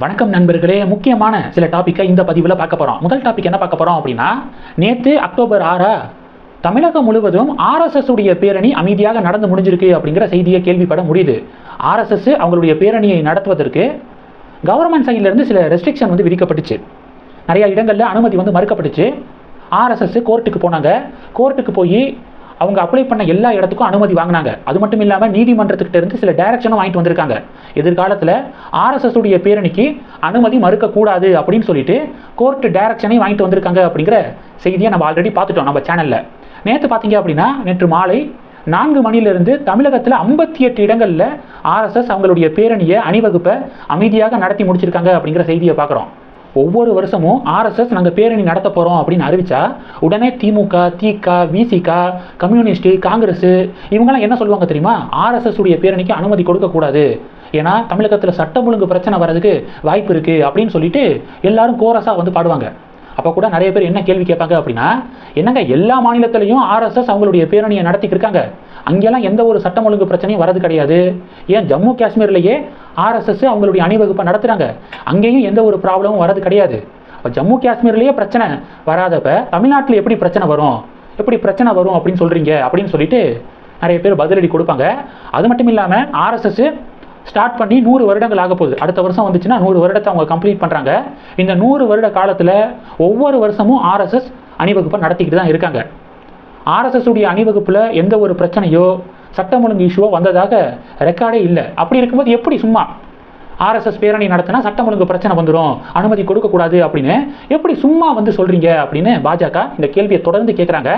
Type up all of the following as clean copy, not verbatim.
வணக்கம் நண்பர்களே, முக்கியமான சில டாப்பிக்கை இந்த பதிவில் பார்க்க போகிறோம். முதல் டாபிக் என்ன பார்க்க போகிறோம் அப்படின்னா, நேற்று அக்டோபர் 6 தமிழகம் முழுவதும் ஆர்எஸ்எஸ் உடைய பேரணி அமைதியாக நடந்து முடிஞ்சிருக்கு அப்படிங்கிற செய்தியை கேள்விப்பட முடியுது. ஆர்எஸ்எஸ் அவங்களுடைய பேரணியை நடத்துவதற்கு கவர்மெண்ட் சைட்லேருந்து சில ரெஸ்ட்ரிக்ஷன் விதிக்கப்பட்டுச்சு. நிறைய இடங்களில் அனுமதி மறுக்கப்பட்டுச்சு. ஆர்எஸ்எஸ் கோர்ட்டுக்கு போனாங்க. கோர்ட்டுக்கு போய் அவங்க அப்ளை பண்ண எல்லா இடத்துக்கும் அனுமதி வாங்கினாங்க. அது மட்டும் இல்லாமல் நீதிமன்றத்துக்கிட்ட இருந்து சில டைரக்ஷனும் வாங்கிட்டு வந்திருக்காங்க. எதிர்காலத்தில் ஆர்எஸ்எஸ் உடைய பேரணிக்கு அனுமதி மறுக்கக்கூடாது அப்படின்னு சொல்லிட்டு கோர்ட்டு டைரக்ஷனையும் வாங்கிட்டு வந்திருக்காங்க அப்படிங்கிற செய்தியை நம்ம ஆல்ரெடி பார்த்துட்டோம் நம்ம சேனலில். நேற்று பார்த்தீங்க அப்படின்னா, நேற்று மாலை 4 மணிலிருந்து தமிழகத்தில் 58 இடங்களில் ஆர்எஸ்எஸ் அவங்களுடைய பேரணியை அணிவகுப்பை அமைதியாக நடத்தி முடிச்சிருக்காங்க அப்படிங்கிற செய்தியை பார்க்குறோம். ஒவ்வொரு வருஷமும் ஆர்எஸ்எஸ் நாங்கள் பேரணி நடத்த போகிறோம் அப்படின்னு அறிவிச்சா உடனே திமுக, திக, விசிக, கம்யூனிஸ்ட்டு, காங்கிரஸ் இவங்கெல்லாம் என்ன சொல்லுவாங்க தெரியுமா? ஆர்எஸ்எஸ் உடைய பேரணிக்கு அனுமதி கொடுக்கக்கூடாது, ஏன்னா தமிழகத்தில் சட்டம் ஒழுங்கு பிரச்சனை வர்றதுக்கு வாய்ப்பு இருக்குது அப்படின்னு சொல்லிட்டு எல்லாரும் கோரஸாக பாடுவாங்க. அப்போ கூட நிறைய பேர் என்ன கேள்வி கேட்பாங்க அப்படின்னா, என்னங்க எல்லா மாநிலத்திலையும் ஆர்எஸ்எஸ் அவங்களுடைய பேரணியை நடத்திட்டு இருக்காங்க, அங்கெல்லாம் எந்த ஒரு சட்டம் ஒழுங்கு பிரச்சனையும் வரது கிடையாது, ஏன் ஜம்மு காஷ்மீர்லேயே ஆர்எஸ்எஸ் அவங்களுடைய அணிவகுப்பை நடத்துகிறாங்க, அங்கேயும் எந்த ஒரு ப்ராப்ளமும் வரது கிடையாது. இப்போ ஜம்மு காஷ்மீர்லேயே பிரச்சனை வராதப்ப தமிழ்நாட்டில் எப்படி பிரச்சனை வரும் அப்படின்னு சொல்கிறீங்க அப்படின்னு சொல்லிட்டு நிறைய பேர் பதிலடி கொடுப்பாங்க. அது மட்டும் இல்லாமல் ஆர்எஸ்எஸ் ஸ்டார்ட் பண்ணி 100 வருடங்கள் ஆக போகுது. அடுத்த வருஷம் வந்துச்சுன்னா 100 வருடத்தை அவங்க கம்ப்ளீட் பண்ணுறாங்க. இந்த 100 வருட காலத்தில் ஒவ்வொரு வருஷமும் ஆர்எஸ்எஸ் அணிவகுப்பை நடத்திக்கிட்டு தான் இருக்காங்க. ஆர்எஸ்எஸ் உடைய அணிவகுப்பில் எந்த ஒரு பிரச்சனையோ சட்டம் ஒழுங்கு இஷ்யூவோ வந்ததாக ரெக்கார்டே இல்லை. அப்படி இருக்கும்போது எப்படி சும்மா ஆர்எஸ்எஸ் பேரணி நடத்தினா சட்டம் ஒழுங்கு பிரச்சனை வந்துடும், அனுமதி கொடுக்கக்கூடாது அப்படின்னு எப்படி சும்மா சொல்கிறீங்க அப்படின்னு பாஜக இந்த கேள்வியை தொடர்ந்து கேட்குறாங்க.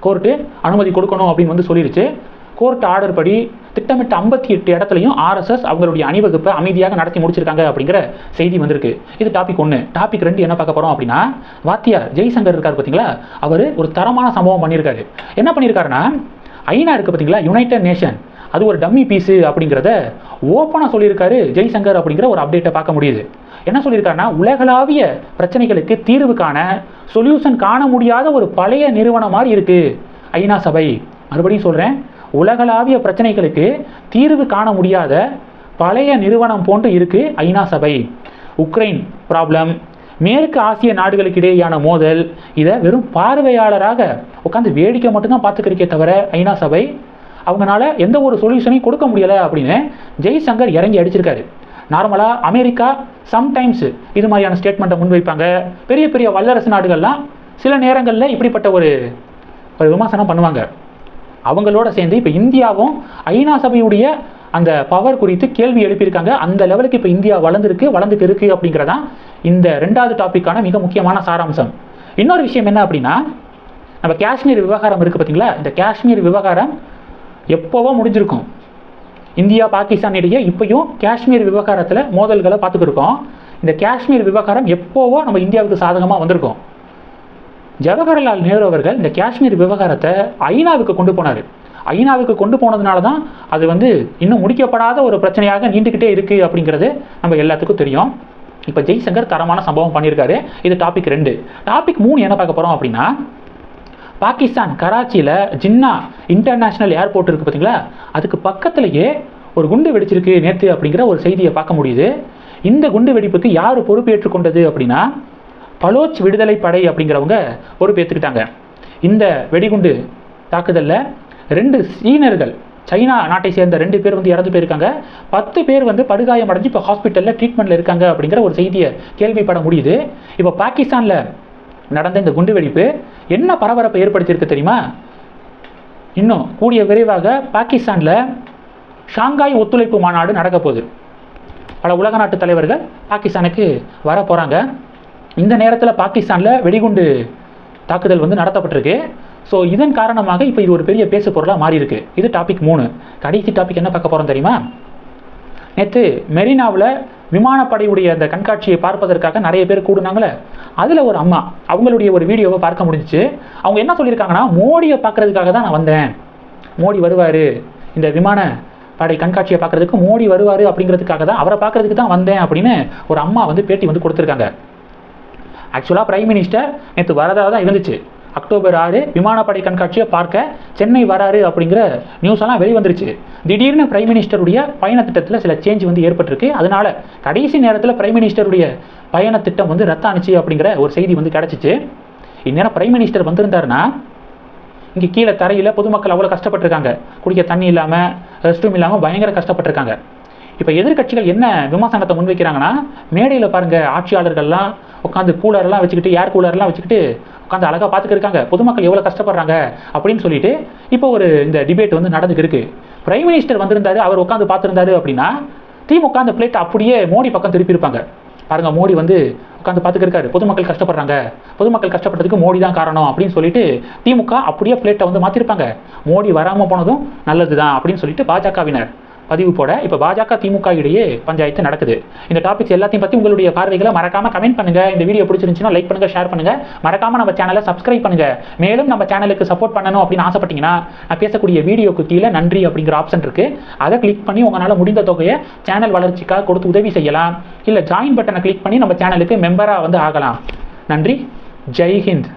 கோர்ட்டு அனுமதி கொடுக்கணும் அப்படின்னு சொல்லிடுச்சு. கோர்ட் ஆர்டர் படி திட்டமிட்ட 58 இடத்துலையும் ஆர்எஸ்எஸ் அவங்களுடைய அணிவகுப்பை அமைதியாக நடத்தி முடிச்சிருக்காங்க அப்படிங்கிற செய்தி வந்திருக்கு. இது டாபிக் 1. டாபிக் 2 என்ன பார்க்க போகிறோம் அப்படின்னா, வாத்தியார் ஜெய்சங்கர் இருக்கார் பார்த்தீங்களா, அவர் ஒரு தரமான சம்பவம் பண்ணியிருக்காரு. என்ன பண்ணியிருக்காருன்னா, ஐநா இருக்குது பார்த்தீங்களா, யுனைடெட் நேஷன், அது ஒரு டம்மி பீஸு அப்படிங்கிறத ஓப்பனாக சொல்லியிருக்காரு ஜெய்சங்கர் அப்படிங்கிற ஒரு அப்டேட்டை பார்க்க முடியுது. என்ன சொல்லியிருக்காருன்னா, உலகளாவிய பிரச்சனைகளுக்கு தீர்வு காண சொல்யூஷன் காண முடியாத ஒரு பழைய நிறுவனம் மாதிரி இருக்குது ஐநா சபை. மறுபடியும் சொல்கிறேன், உலகளாவிய பிரச்சனைகளுக்கு தீர்வு காண முடியாத பழைய நிறுவனம் போன்று இருக்கு ஐநா சபை. உக்ரைன் ப்ராப்ளம், மேற்கு ஆசிய நாடுகளுக்கு இடையேயான மோதல், இதை வெறும் பார்வையாளராக உட்காந்து வேடிக்கை மட்டும்தான் பார்த்துக்கிறக்கே தவிர ஐநா சபை அவங்களால எந்த ஒரு சொல்யூஷனையும் கொடுக்க முடியலை அப்படின்னு ஜெய்சங்கர் இறங்கி அடிச்சிருக்காரு. நார்மலாக அமெரிக்கா சம்டைம்ஸ் இது மாதிரியான ஸ்டேட்மெண்ட்டை முன்வைப்பாங்க. பெரிய பெரிய வல்லரசு நாடுகள்லாம் சில நேரங்களில் இப்படிப்பட்ட ஒரு விமர்சனம் பண்ணுவாங்க. அவங்களோட சேர்ந்து இப்போ இந்தியாவும் ஐநா சபையுடைய அந்த பவர் குறித்து கேள்வி எழுப்பியிருக்காங்க. அந்த லெவலுக்கு இப்போ இந்தியா வளர்ந்துட்டு இருக்கு அப்படிங்கிறதான் இந்த 2வது டாப்பிக்கான மிக முக்கியமான சாராம்சம். இன்னொரு விஷயம் என்ன அப்படின்னா, நம்ம காஷ்மீர் விவகாரம் இருக்குது பார்த்தீங்களா, இந்த காஷ்மீர் விவகாரம் எப்போவோ முடிஞ்சிருக்கும். இந்தியா பாகிஸ்தான் இடையே இப்போயும் காஷ்மீர் விவகாரத்தில் மோதல்களை பார்த்துக்கிட்டு இருக்கோம். இந்த காஷ்மீர் விவகாரம் எப்போவோ நம்ம இந்தியாவுக்கு சாதகமாக வந்திருக்கோம். ஜவஹர்லால் நேரு அவர்கள் இந்த காஷ்மீர் விவகாரத்தை ஐநாவுக்கு கொண்டு போனார். ஐநாவுக்கு கொண்டு போனதுனால தான் அது இன்னும் முடிக்கப்படாத ஒரு பிரச்சனையாக நீண்டுக்கிட்டே இருக்குது அப்படிங்கிறது நம்ம எல்லாத்துக்கும் தெரியும். இப்போ ஜெய்சங்கர் தரமான சம்பவம் பண்ணியிருக்காரு. இது டாபிக் 2. டாபிக் 3 என்ன பார்க்க போகிறோம் அப்படின்னா, பாகிஸ்தான் கராச்சியில் ஜின்னா இன்டர்நேஷ்னல் ஏர்போர்ட் இருக்குது பார்த்தீங்களா, அதுக்கு பக்கத்துலேயே ஒரு குண்டு வெடிச்சிருக்கு நேற்று அப்படிங்கிற ஒரு செய்தியை பார்க்க முடியுது. இந்த குண்டு வெடிப்புக்கு யார் பொறுப்பேற்று கொண்டது அப்படின்னா, பலோச் விடுதலை படை அப்படிங்கிறவங்க பொறுப்பேற்றுக்கிட்டாங்க. இந்த வெடிகுண்டு தாக்குதலில் 2 சீனர்கள், சைனா நாட்டை சேர்ந்த 2 பேர் இறந்து போயிருக்காங்க. 10 பேர் படுகாயம் அடைஞ்சு இப்போ ஹாஸ்பிட்டலில் ட்ரீட்மெண்ட்டில் இருக்காங்க அப்படிங்கிற ஒரு செய்தியை கேள்விப்பட முடியுது. இப்போ பாகிஸ்தானில் நடந்த இந்த குண்டு வெடிப்பு என்ன பரபரப்பை ஏற்படுத்தியிருக்கு தெரியுமா? இன்னும் கூடிய விரைவாக பாகிஸ்தானில் ஷாங்காய் ஒத்துழைப்பு மாநாடு நடக்க போகுது. பல உலக நாட்டு தலைவர்கள் பாகிஸ்தானுக்கு வர போகிறாங்க. இந்த நேரத்தில் பாகிஸ்தானில் வெடிகுண்டு தாக்குதல் நடத்தப்பட்டிருக்கு. ஸோ இதன் காரணமாக இப்போ இது ஒரு பெரிய பேசு பொருளாக மாறி இருக்கு. இது டாபிக் 3. கடைசி டாபிக் என்ன பார்க்க போகிறோம் தெரியுமா? நேற்று மெரினாவில் விமானப்படையுடைய அந்த கண்காட்சியை பார்ப்பதற்காக நிறைய பேர் கூடுனாங்களே, அதில் ஒரு அம்மா அவங்களுடைய ஒரு வீடியோவை பார்க்க முடிஞ்சிச்சு. அவங்க என்ன சொல்லியிருக்காங்கன்னா, மோடியை பார்க்குறதுக்காக தான் நான் வந்தேன், மோடி வருவார், இந்த விமான படை கண்காட்சியை பார்க்குறதுக்கு மோடி வருவார் அப்படிங்கிறதுக்காக தான், அவரை பார்க்குறதுக்கு தான் வந்தேன் அப்படின்னு ஒரு அம்மா பேட்டி கொடுத்துருக்காங்க. ஆக்சுவலாக பிரைம் மினிஸ்டர் நேற்று வரதாக தான் இருந்துச்சு. அக்டோபர் 6 விமானப்படை கண்காட்சியை பார்க்க சென்னை வராரு அப்படிங்கிற நியூஸ் எல்லாம் வெளிவந்துருச்சு. திடீர்னு பிரைம் மினிஸ்டருடைய பயண திட்டத்தில் சில சேஞ்ச் வந்து ஏற்பட்டிருக்கு. அதனால கடைசி நேரத்தில் பிரைம் மினிஸ்டருடைய பயண திட்டம் வந்து ரத்தானுச்சு அப்படிங்கிற ஒரு செய்தி வந்து கிடைச்சிச்சு. இந்நேரம் பிரைம் மினிஸ்டர் வந்திருந்தாருன்னா இங்கே கீழே தரையில் பொதுமக்கள் அவ்வளோ கஷ்டப்பட்டிருக்காங்க. குடிக்க தண்ணி இல்லாமல், ரெஸ்ட் ரூம் இல்லாமல் பயங்கர கஷ்டப்பட்டிருக்காங்க. இப்போ எதிர்கட்சிகள் என்ன விமர்சனத்தை முன்வைக்கிறாங்கன்னா, மேடையில் பாருங்கள் ஆட்சியாளர்கள்லாம் உட்காந்து கூலர்லாம் வச்சுக்கிட்டு, ஏர் கூலர்லாம் வச்சுக்கிட்டு உட்காந்து அழகாக பார்த்துட்டு இருக்காங்க, பொதுமக்கள் எவ்வளோ கஷ்டப்படுறாங்க அப்படின்னு சொல்லிட்டு இப்போ ஒரு இந்த டிபேட் வந்து நடந்துக்கு இருக்கு. பிரைம் மினிஸ்டர் வந்திருந்தாரு, அவர் உட்காந்து பார்த்துருந்தாரு அப்படின்னா திமுக அந்த பிளேட் அப்படியே மோடி பக்கம் திருப்பியிருப்பாங்க. பாருங்க, மோடி வந்து உட்காந்து பார்த்துக்கிருக்காரு, பொதுமக்கள் கஷ்டப்படுறாங்க, பொதுமக்கள் கஷ்டப்பட்டதுக்கு மோடி தான் காரணம் அப்படின்னு சொல்லிட்டு திமுக அப்படியே பிளேட்டை வந்து மாற்றிருப்பாங்க. மோடி வராமல் போனதும் நல்லது தான் அப்படின்னு சொல்லிட்டு பாஜகவினர் பதிவு போட இப்போ பாஜக திமுக இடையே பஞ்சாயத்து நடக்குது. இந்த டாபிக்ஸ் எல்லாத்தையும் பற்றி உங்களுடைய பார்வைகளை மறக்காம கமெண்ட் பண்ணுங்க. இந்த வீடியோ பிடிச்சிருந்துச்சுன்னா லைக் பண்ணுங்க, ஷேர் பண்ணுங்க, மறக்காம நம்ம சேனலை சப்ஸ்கிரைப் பண்ணுங்க. மேலும் நம்ம சேனலுக்கு சப்போர்ட் பண்ணணும் அப்படின்னு ஆசைப்பட்டீங்கன்னா நான் பேசக்கூடிய வீடியோக்கு கீழே நன்றி அப்படிங்கிற ஆப்ஷன் இருக்கு. அதை கிளிக் பண்ணி உங்களால் முடிந்த தொகையை சேனல் வளர்ச்சிக்காக கொடுத்து உதவி செய்யலாம். இல்லை ஜாயின் பட்டனை கிளிக் பண்ணி நம்ம சேனலுக்கு மெம்பராக வந்து ஆகலாம். நன்றி. ஜெய் ஹிந்த்.